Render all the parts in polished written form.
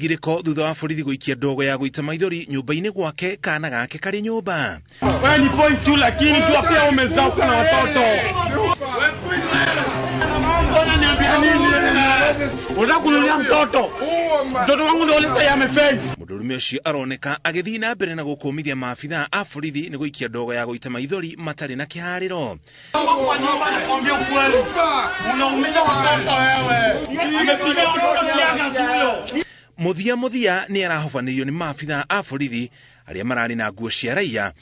Gireko thutha wa borithi gũikia ndogo ya gũita maithori nyũmba-inĩ gwake kana gake karĩ nyũmba. Wewe ni point tu lakini tu pia umezaa kuna watoto. Mbona niambia nini? Unataka kununia mtoto? Mtoto wangu ndio lisa amefeli. Mũndũrũme ũcio aroneka agĩthiĩ na mbere na gũkũmithia maabitha a borithi nĩ gũikia ndogo ya gũita maithori matarĩ na kĩharĩro. Nakwambia ukweli. Unaumiza watoto wewe. Amepiga mtoto kiasi huyo. Muthia nĩ arahobanĩrio nĩ maabitha a borithi arĩa mararĩ na nguo cia raia,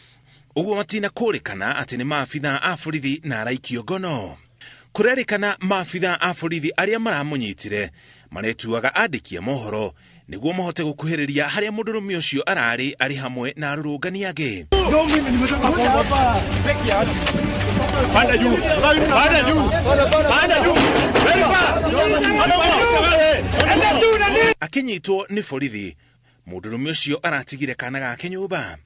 ũguo matina kũrĩkana atĩ nĩ maabitha a borithi na araikio ngono. Kũrerĩkana maabitha a borithi arĩa maramũnyitire maretuaga andĩki a mohoro nĩguo mahote gũkuhĩrĩria harĩa mũndũrũme ũcio arĩ hamwe na arũrũngani angĩ. Panda juu. Panda juu. Panda juu. Akinyitwo nĩ borithi, mũndũrũme ũcio aratigire kana gake nyũmba.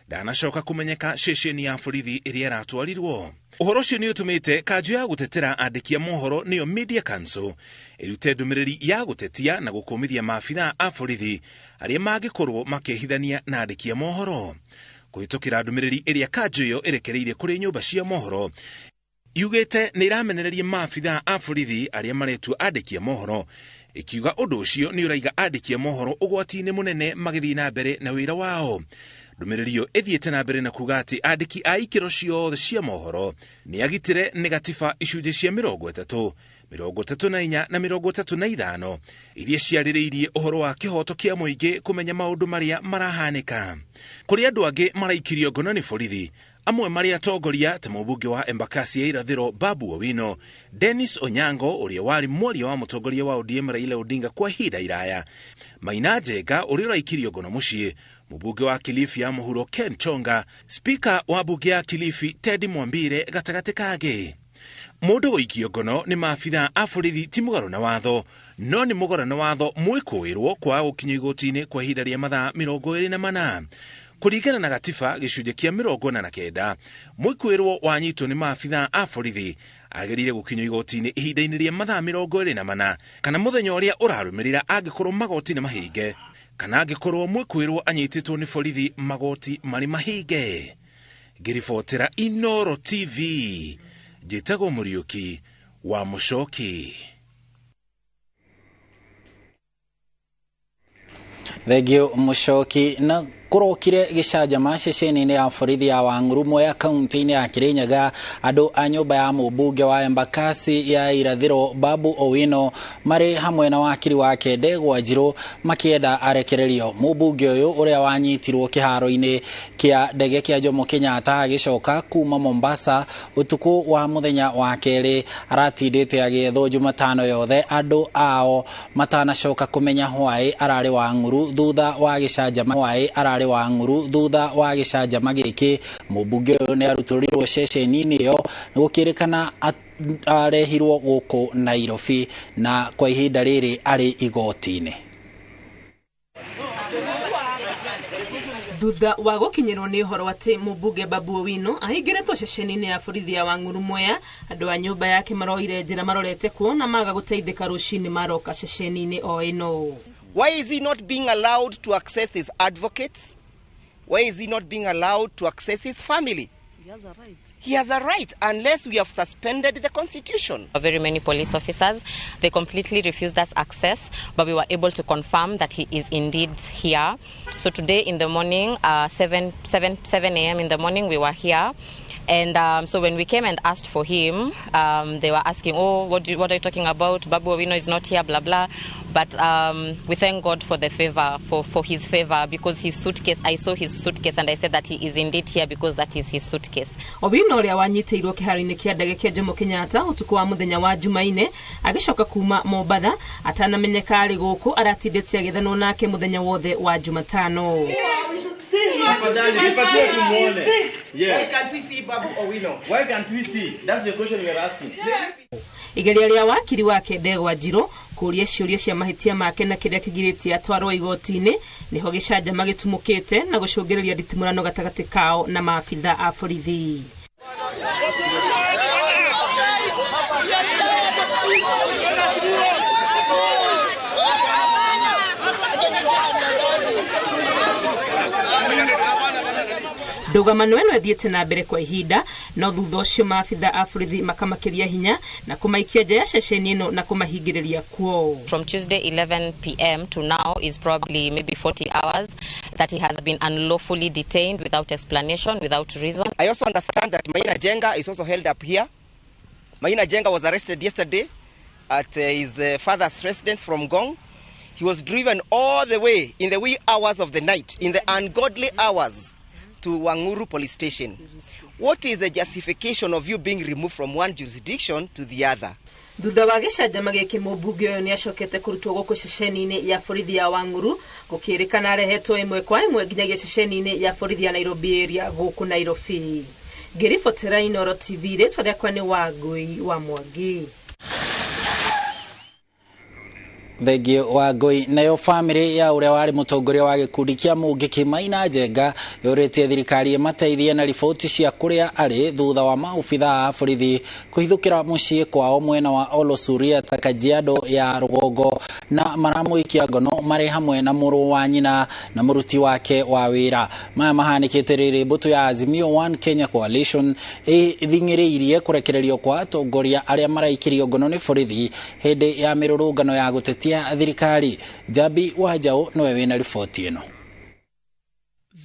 Ndanacoka kũmenyeka ceceni ya borithi ĩrĩa aratwarirwo. Ũhoro ũcio nĩ ũtũmĩte kanjũ ya gũtetera andĩki a mohoro nĩyo Media Council ĩrute ndũmĩrĩri ya gũtetia na gũkũmithia maabitha a borithi arĩa mangĩkorwo makĩhithania na andĩki a mohoro. Kũhĩtũkĩra ndũmĩrĩri ĩrĩa kanjũ ĩyo ĩrekereirie kũrĩ nyũmba cia mohoro, yugĩte nĩ iramenereria maabitha a borithi arĩa maretua andĩki a mohoro, ikiuga ũndũ ũcio nĩ ũraiga andĩki a mohoro ũgwati-inĩ mũnene magĩthiĩ na mbere na wĩra wao. Ndũmĩrĩri ĩyo ĩthiĩte na mbere na kuga atĩ andĩki a ikĩro ciothe cia mohoro nĩ agitĩre nĩ gatiba icunjĩ cia 30, 34 na 35 iria ciarĩrĩirie ũhoro wa kĩhoto kĩa mũingĩ kũmenya maũndũ marĩa marahanĩka. Kũrĩ andũ angĩ maraikirio ngono nĩ borithi, amwe marĩ atongoria ta mũmbunge wa Embakasi ya irathĩro Babu Owino, Dennis Onyango ũrĩa warĩ mwaria wa mũtongoria wa ODM Raila Odinga kwa ihinda iraya, Maina Njenga ũrĩa ũraikirio ngono mũciĩ, mũmbunge wa Kilifi ya mũhuro Ken Chonga, spika wa mbunge ya Kilifi Teddy Mwambire gatagatĩ kangĩ. Mũndũ gũikio ngono nĩ maabitha a borithi ti mũgarũ na watho, no nĩ mũgarũ na watho mwĩkũĩrwo kwa gũkinyio igoti-inĩ kwa ihinda rĩa mathaa 24. Kũringana na gatiba gĩcunjĩ kĩa 49, mwĩkũĩrwo wanyitwo nĩ maabitha a borithi agĩrĩire gũkinyio igoti-inĩ ihinda-inĩ rĩa mathaa 24 kana mũthenya ũrĩa ũrarũmĩrĩra angĩkorwo magoti nĩ mahinge, kana angĩkorwo mwĩkũĩrwo anyitĩtwo nĩ borithi magoti marĩ mahinge. Ngĩribotera Inooro TV, njĩtagwo Mũriũki wa Mũcoki. Thegio Mũcoki na kurokire gĩcanjama ceceni-inĩ ya borithi ya Wangũrũmo ya kaunti-inĩ ya Kirinyaga, andũ a nyũmba ya mũmbunge wa Embakasi ya irathĩro Babu Owino marĩ hamwe na wakiri wake Ndegwa Njirũ makĩenda arekererio. Mũmbunge ũyũ ũrĩa wanyitirwo kĩharo-inĩ kĩa ndege kĩa Jomo Kenyatta agĩcoka kuma Mombasa ũtukũ wa mũthenya wa kerĩ aratindĩte agĩethwo Jumatano yothe, andũ ao matanacoka kũmenya why ararĩ Wangũrũ thutha wa gĩcanjama thutha wa gĩcanjama gĩkĩ. Mũmbunge ũyũ nĩ arutũrirwo ceceni-inĩ ĩyo nĩ gũkĩrĩkana arehirwo gũkũ Nairobi na kwa ihinda rĩrĩ arĩ igoti-inĩ. Thutha wa gũkinyĩrwo nĩ ũhoro atĩ mũmbunge Babu Owino ahingĩrĩtwo ceceni-inĩ ya borithi ya Wangũrũmo ya, andũ a nyũmba yake maroire njĩra marorete kuona maga gũteithĩka rũcinĩ maroka ceceni-inĩ o ĩno. Why is he not being allowed to access his advocates? Why is he not being allowed to access his family? He has a right. He has a right, unless we have suspended the constitution. Very many police officers, they completely refused us access, but we were able to confirm that he is indeed here. So today in the morning, 7 a.m. in the morning, we were here. And so when we came and asked for him, they were asking, oh, what are you talking about? Babu Owino is not here, blah, blah. But we thank God for the favor, for his favor, because his suitcase, I saw his suitcase and I said that he is indeed here because that is his suitcase. Owino ũrĩa wanyitĩirwo kĩharo-inĩ kĩa ndege kĩa Jomo Kenyatta ũtukũ wa mũthenya wa Jumaine agĩcoka kuma Mombatha atanamenyeka arĩ gũkũ aratindĩte agĩthanwo nake mũthenya wothe wa Jumatano. Why can't we see Babu Owino? Why can't we see? That's the question we are asking. Igeria rĩa wakiri wake Ndegwa Njirũ kũria ciũria cia mahĩtia make na kĩrĩa kĩgirĩtie atwarwo igoti-inĩ niho gĩcanjama gĩtumũkĩte na gũcũngĩrĩria nditimũrano gatagatĩ kao na maabitha a borithi. Ndugamano ĩno ĩthiĩte na mbere kwa ihinda no thutha ũcio maabitha a borithi makamakiria hinya na kumaikia nja ya ceceni ĩno na kumahingĩrĩria kuo. From Tuesday 11 p.m. to now is probably maybe 40 hours that he has been unlawfully detained without explanation, without reason. I also understand that Maina Njenga is also held up here. Maina Njenga was arrested yesterday at his father's residence from Gong. He was driven all the way in the wee hours of the night, in the ungodly hours, to Wanguru police station. What is the justification of you being removed from one jurisdiction to the other? Thutha wa gĩcanjama gĩkĩ mũmbunge ũyũ nĩacokete kũrutwo gũkũ ceceni-inĩ ya borithi ya Wanguru gũkĩrĩkana arehetwo ĩmwe kwa ĩmwe nginyagia ceceni-inĩ ya borithi ya Nairobi area gũkũ Nairobi. Ngĩribotera Inooro TV rĩtwa rĩakwa nĩ Wangui wa Mwangi. Thegio wa Ngui nayo family ya uria wari mutongoria wa gikundi kia Mungiki Maina Njenga yoretie thirikari mateithie na riboti cia kuria ari thutha wa maufitha a borithi kuhithukira mucii kwao mwena wa Olosuria ta Kajiado ya Rugongo na maramuikia ngono mari hamwe na muru wa nyina na muruti wake wa wira. Maya mahanikite riri mbutu ya Azimio One Kenya Coalition thing'iriirie kurekererio kwa atongoria aria maraikirio ngono ni borithi hindi ya mirurungano ya gutetia thirikari. Jabi Wajao nowe wina riboti ino.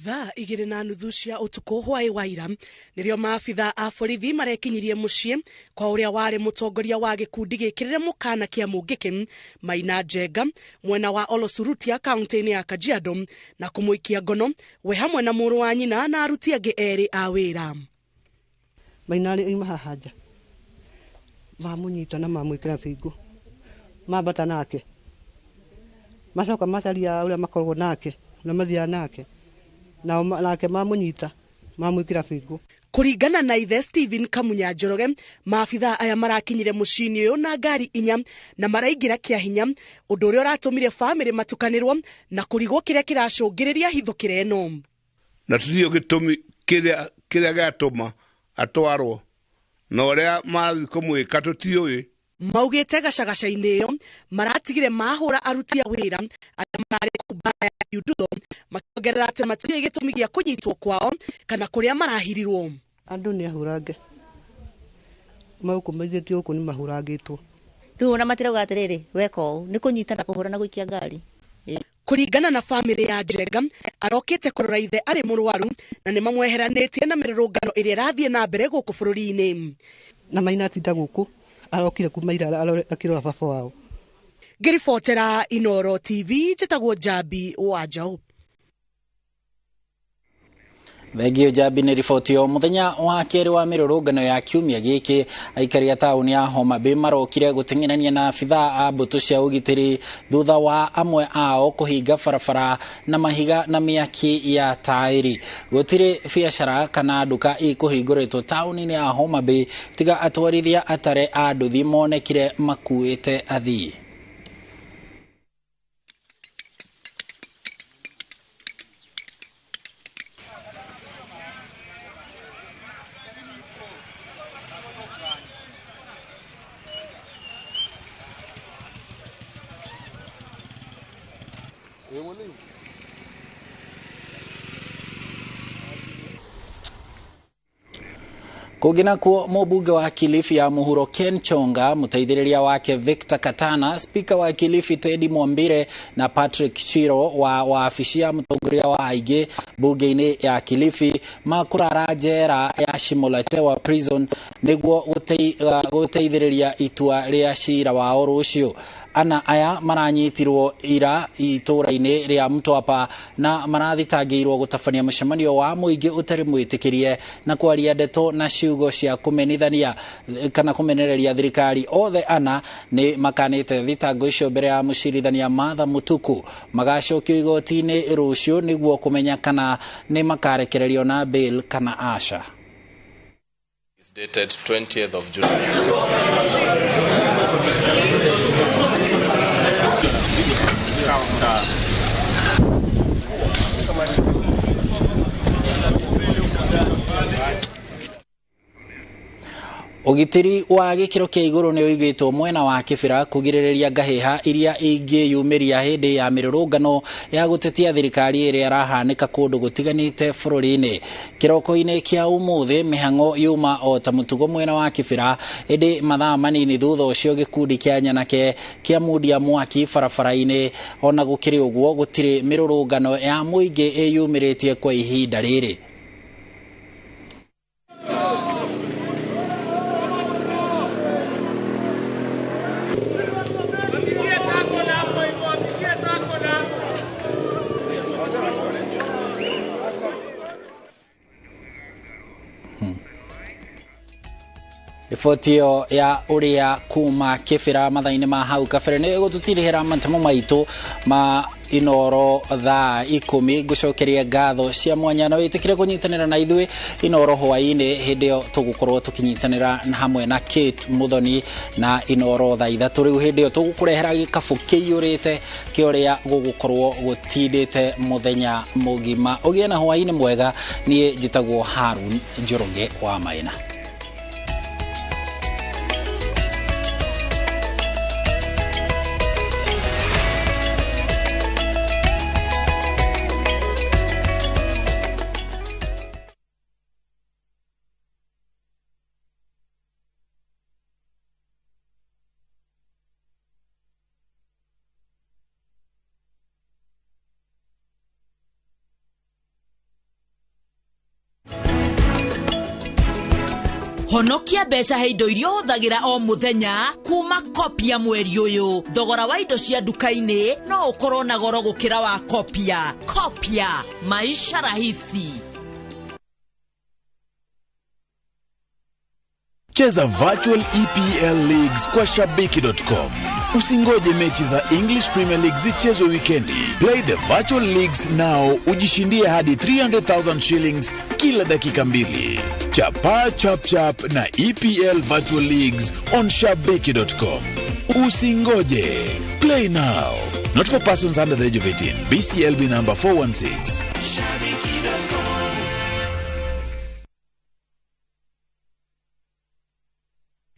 Thaa 2:30 cia utuku hwai wa ira nirio maabitha a borithi marekinyirie mucii kwa uria wari mutongoria wa gikundi gikirire mukana kia Mungiki Maina Njenga mwena wa Olosurutia kaunti-ini ya Kajiado na kumuikia ngono we hamwe na muru wa nyina na aruti angi eri a wira. Maina ari mahahaja mamunyita na mamwikira fingu mabata nake macoka macaria uria makorwo nake na mathia nake na nake mamunyita mamwikira fingu. Kuringana na ithe Stephen Kamunya Njoroge maabitha aya marakinyire mucini uyu na ngari inya na maraingira kia hinya undu uria uratumire family matukanirwo na kurigwo kiria kiracungiriria hithukire eno na tutio gitumi kiria gatuma atwarwo na uria marathi kumwika tutiui. Maugite gacagaca-ini iyo maratigire mahura aruti a wira aria marari kubaya yududo makiongerera ati matire gitumi gia kunyitwo kwao kana kuria marahirirwo. Andu ni ahurange maukumaithitio uku ni mahurangitwo riu na matirauga atiriri weko ni kunyita na kuhura na guikia ngari. Kuringana na family ya Njenga arokite kurora ithe ari murwaru na ni mamweheranitie na mirurungano iria rathie na mbere guku bururi-ini na Maina atinda guku arokire kumaira akirora baba wao. Ngiribotera Inooro TV njitagwo Jabi Wajao. Thegio Jabi ni riboti yo muthenya wa keri wa mirurungano ya kiumia giki aikari a tauni ya Homa Bay marokire guteng'erania na abitha a mbutu cia ugitiri thutha wa amwe ao kuhinga barabara na mahiga na miaki ya tairi. Gutire biashara kana duka ikuhinguritwo tauni-ini ya Homa Bay tiga atwarithia atare a nduthi monekire makuite athii. Kugina kuo mubunge wa Kilifi ya Muhuro Ken Chonga, muteithĩrĩria wake Victor Katana, speaker wa Kilifi Teddy Mwambire na Patrick Chiro wa wabici ya mutongoria wa aingĩ bunge-inĩ ya Kilifi makurara njera ya Shimolatewa prison nĩguo guteithĩrĩria itua rĩa cira wao rũciũ. Ana aya maranyitirwo ira itura-inĩ rĩa Mtwapa na marathitangĩirwo gũtabania mũcemanio wa mũingĩ ũtarĩ mwĩtĩkĩrie na kwaria ndeto na ciugo cia kũmenithania kana kũmenereria thirikari. Othe ana nĩ makanĩte thitango icio mbere ya mũcirithania Martha Mutuku. Magacokio igoti-inĩ rũciũ nĩguo kũmenya kana nĩ makarekererio na bail kana aca. It's dated 20th of June. Ugitiri wa gikiro kia iguru ni uigitwo mwena wa Kibira kugiriria ngahiha iria ingiyumiria hindi ya mirurungano ya gutetia thirikari iria rahanika kundu gutiganite bururi-ini. Kiroko-ini kia umuthi mihango yuma o ta mutugo mwena wa Kibira indi mathaa manini thutha ucio gikundi kia nyanake kia mundia mwaki barabara-ini ona gukiri uguo gutiri mirurungano ya muingi iyumiritie kwa ihinda riri. Ripoti ya uria kuma Kibira mathaini ma hau kabere ni gututirihira Matemo maitu ma inoro thaa 10 gucokeria ngatho cia mwanya na witikire kunyitanira na ithui inoro hwaini hindi yo tugukorwo tukinyitanira hamwe na Kate Muthoni na inoro thaa 3 riu hindi yo tugukurehera gikabu kiyurite kioria gugukorwo gutindite muthenya mugima ugie na hwaini mwega nie njitagwo Harun Njoroge wa Maina. Honokia besha heido irio huthagira o muthenya kuma kopia mweri uyu. Thogora wa indo cia duka-ini no ukorwo na goro gukira wa kopia. Kopia, maisha rahisi. Cheza virtual EPL leagues kwa shabiki.com. Usingoje mechi za English Premier League zichezwe weekendi. Play the virtual leagues now ujishindie hadi 300,000 shillings kila dakika mbili. Chapa chap chap na EPL virtual leagues on shabiki.com. Usingoje. Play now. Not for persons under the age of 18. BCLB number 416.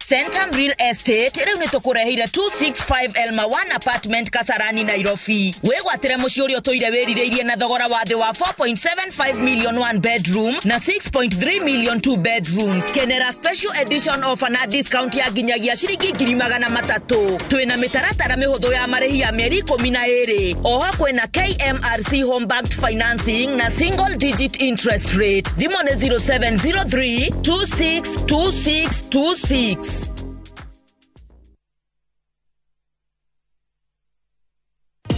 Centum Real Estate riu nitukureheire 265 Elma 1 apartment Kasarani Nairobi. Wegwatire muci uria utoire wiririirie na thogora wa thi wa 4.75 million 1 bedroom na 6.3 million 2 bedrooms. Kenera special edition offer na discount ya ginyagia ciringi 300,000. Twina mitaratara mihuthu ya marihi ya mieri 12. Oho kwina KMRC home backed financing na single digit interest rate. Thimo ni 0703 262626.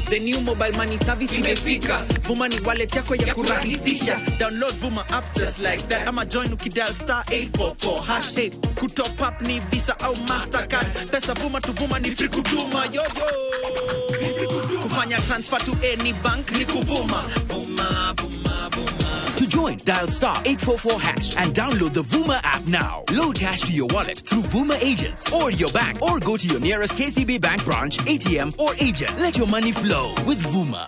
The new mobile money service imefika. Vuma ni wallet yako ya kurahisisha. Download Vuma app just like that. Ama join ukidial *844 #8. Kutop up ni Visa au Mastercard. Pesa Vuma to Vuma ni free kutuma. Yo yo. Kufanya transfer to any bank ni kuvuma. Vuma Vuma Vuma. To join, dial *844# and download the Vuma app now. Load cash to your wallet through Vuma agents or your bank, or go to your nearest KCB bank branch, ATM, or agent. Let your money flow with Vuma.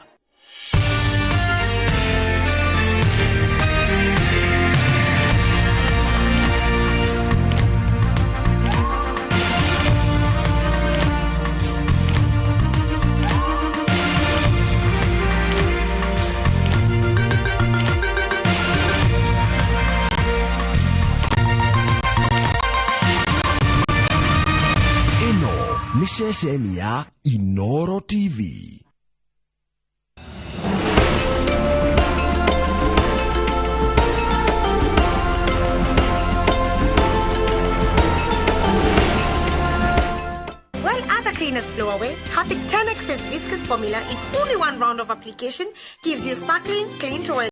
Nishesheni ya Inoro TV. While other cleaners blow away, Harpic 10X's viscous formula in only one round of application gives you sparkling, clean toilet.